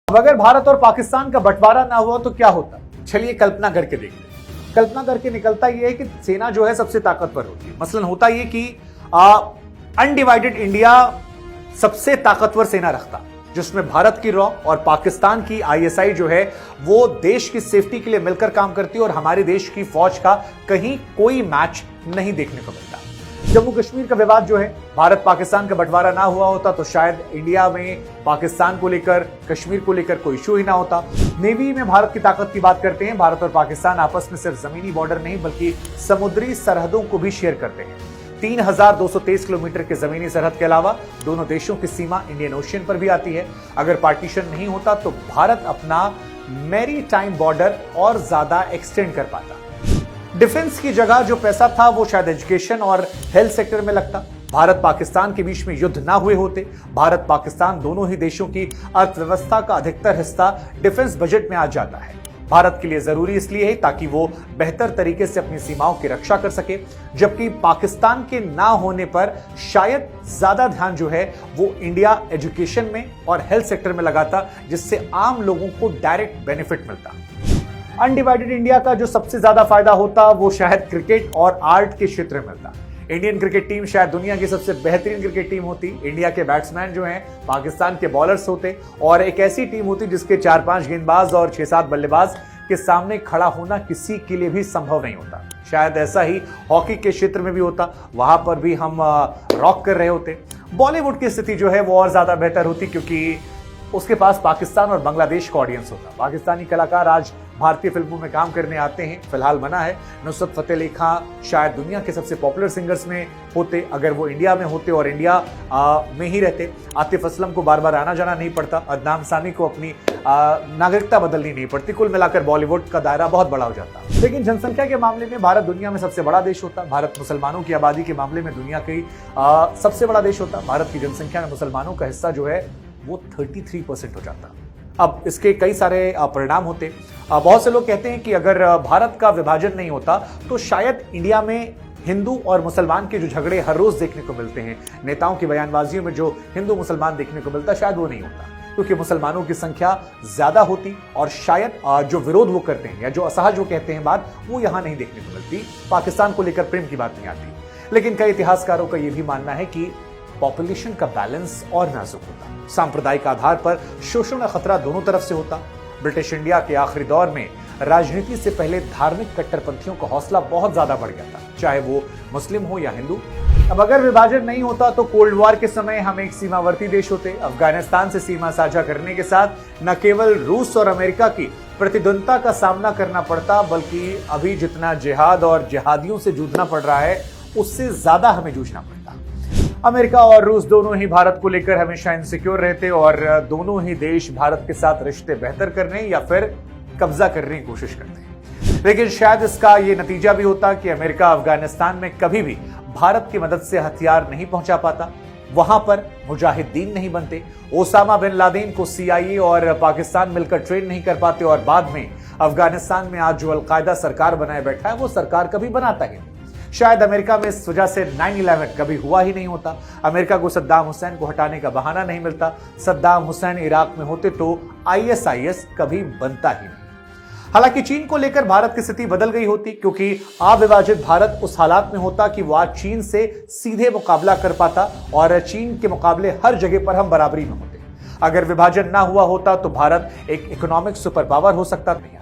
अब अगर भारत और पाकिस्तान का बंटवारा ना हुआ तो क्या होता? चलिए कल्पना करके देखते हैं। कल्पना करके निकलता यह है कि सेना जो है सबसे ताकतवर होती है। मसलन होता यह कि अनडिवाइडेड इंडिया सबसे ताकतवर सेना रखता, जिसमें भारत की रॉ और पाकिस्तान की आईएसआई जो है वो देश की सेफ्टी के लिए मिलकर काम करती है और हमारे देश की फौज का कहीं कोई मैच नहीं देखने को मिलता। जम्मू कश्मीर का विवाद जो है, भारत पाकिस्तान का बंटवारा ना हुआ होता तो शायद इंडिया में पाकिस्तान को लेकर, कश्मीर को लेकर कोई इशू ही ना होता। नेवी में भारत की ताकत की बात करते हैं। भारत और पाकिस्तान आपस में सिर्फ जमीनी बॉर्डर नहीं बल्कि समुद्री सरहदों को भी शेयर करते हैं। 3223 किलोमीटर के जमीनी सरहद के अलावा दोनों देशों की सीमा इंडियन ओशियन पर भी आती है। अगर पार्टीशन नहीं होता तो भारत अपना मैरी टाइम बॉर्डर और ज्यादा एक्सटेंड कर पाता। डिफेंस की जगह जो पैसा था वो शायद एजुकेशन और हेल्थ सेक्टर में लगता। भारत पाकिस्तान के बीच में युद्ध ना हुए होते। भारत पाकिस्तान दोनों ही देशों की अर्थव्यवस्था का अधिकतर हिस्सा डिफेंस बजट में आ जाता है। भारत के लिए जरूरी इसलिए है ताकि वो बेहतर तरीके से अपनी सीमाओं की रक्षा कर सके, जबकि पाकिस्तान के ना होने पर शायद ज्यादा ध्यान जो है वो इंडिया एजुकेशन में और हेल्थ सेक्टर में लगाता, जिससे आम लोगों को डायरेक्ट बेनिफिट मिलता। अनडिवाइडेड इंडिया का जो सबसे ज्यादा फायदा होता वो शायद क्रिकेट और आर्ट के क्षेत्र में मिलता। इंडियन क्रिकेट टीम शायद दुनिया की सबसे बेहतरीन क्रिकेट टीम होती। इंडिया के बैट्समैन जो हैं पाकिस्तान के बॉलर्स होते और एक ऐसी टीम होती जिसके 4-5 गेंदबाज और 6-7 बल्लेबाज के सामने खड़ा होना किसी के लिए भी संभव नहीं होता। शायद ऐसा ही हॉकी के क्षेत्र में भी होता, वहां पर भी हम रॉक कर रहे होते। बॉलीवुड की स्थिति जो है वो और ज्यादा बेहतर होती क्योंकि उसके पास पाकिस्तान और बांग्लादेश का ऑडियंस होता। पाकिस्तानी कलाकार आज भारतीय फिल्मों में काम करने आते हैं। फिलहाल मना है। नुसरत फतेह अली खान शायद दुनिया के सबसे पॉपुलर सिंगर्स में होते अगर वो इंडिया में होते और इंडिया में ही रहते। आतिफ असलम को बार बार आना जाना नहीं पड़ता। अदनान सामी को अपनी नागरिकता बदलनी नहीं पड़ती। कुल मिलाकर बॉलीवुड का दायरा बहुत बड़ा हो जाता। लेकिन जनसंख्या के मामले में भारत दुनिया में सबसे बड़ा देश होता। भारत मुसलमानों की आबादी के मामले में दुनिया की सबसे बड़ा देश होता। भारत की जनसंख्या में मुसलमानों का हिस्सा जो है वो 33% हो जाता। अब इसके कई सारे परिणाम होते। बहुत से लोग कहते हैं कि अगर भारत का विभाजन नहीं होता तो शायद इंडिया में हिंदू और मुसलमान के जो झगड़े हर रोज देखने को मिलते हैं, नेताओं की बयानबाजियों में जो हिंदू मुसलमान देखने को मिलता, शायद वो नहीं होता क्योंकि मुसलमानों की संख्या ज्यादा होती और शायद जो विरोध वो करते हैं या जो असहज वो कहते हैं बात, वो यहां नहीं देखने को मिलती। पाकिस्तान को लेकर प्रेम की बात नहीं आती। लेकिन कई इतिहासकारों का यह भी मानना है कि पॉपुलेशन का बैलेंस और नाजुक होता। सांप्रदायिक आधार पर शोषण का खतरा दोनों तरफ से होता। ब्रिटिश इंडिया के आखिरी दौर में राजनीति से पहले धार्मिक कट्टरपंथियों का हौसला बहुत ज्यादा बढ़ गया था, चाहे वो मुस्लिम हो या हिंदू। अब अगर विभाजन नहीं होता तो कोल्ड वॉर के समय हम एक सीमावर्ती देश होते। अफगानिस्तान से सीमा साझा करने के साथ न केवल रूस और अमेरिका की प्रतिद्वंदता का सामना करना पड़ता, बल्कि अभी जितना जिहाद और जिहादियों से जूझना पड़ रहा है उससे ज्यादा हमें जूझना पड़ता। अमेरिका और रूस दोनों ही भारत को लेकर हमेशा इनसिक्योर रहते और दोनों ही देश भारत के साथ रिश्ते बेहतर करने या फिर कब्जा करने की कोशिश करते। लेकिन शायद इसका ये नतीजा भी होता कि अमेरिका अफगानिस्तान में कभी भी भारत की मदद से हथियार नहीं पहुंचा पाता, वहां पर मुजाहिदीन नहीं बनते, ओसामा बिन लादेन को CIA और पाकिस्तान मिलकर ट्रेन नहीं कर पाते और बाद में अफगानिस्तान में आज जो अलकायदा सरकार बनाए बैठा है वो सरकार कभी बनाता ही नहीं। शायद अमेरिका में इस वजह से 9/11 कभी हुआ ही नहीं होता। अमेरिका को सद्दाम हुसैन को हटाने का बहाना नहीं मिलता। सद्दाम हुसैन इराक में होते तो ISIS कभी बनता ही नहीं। हालांकि चीन को लेकर भारत की स्थिति बदल गई होती क्योंकि अविभाजित भारत उस हालात में होता कि वह चीन से सीधे मुकाबला कर पाता और चीन के मुकाबले हर जगह पर हम बराबरी में होते। अगर विभाजन ना हुआ होता तो भारत एक इकोनॉमिक सुपर पावर हो सकता था।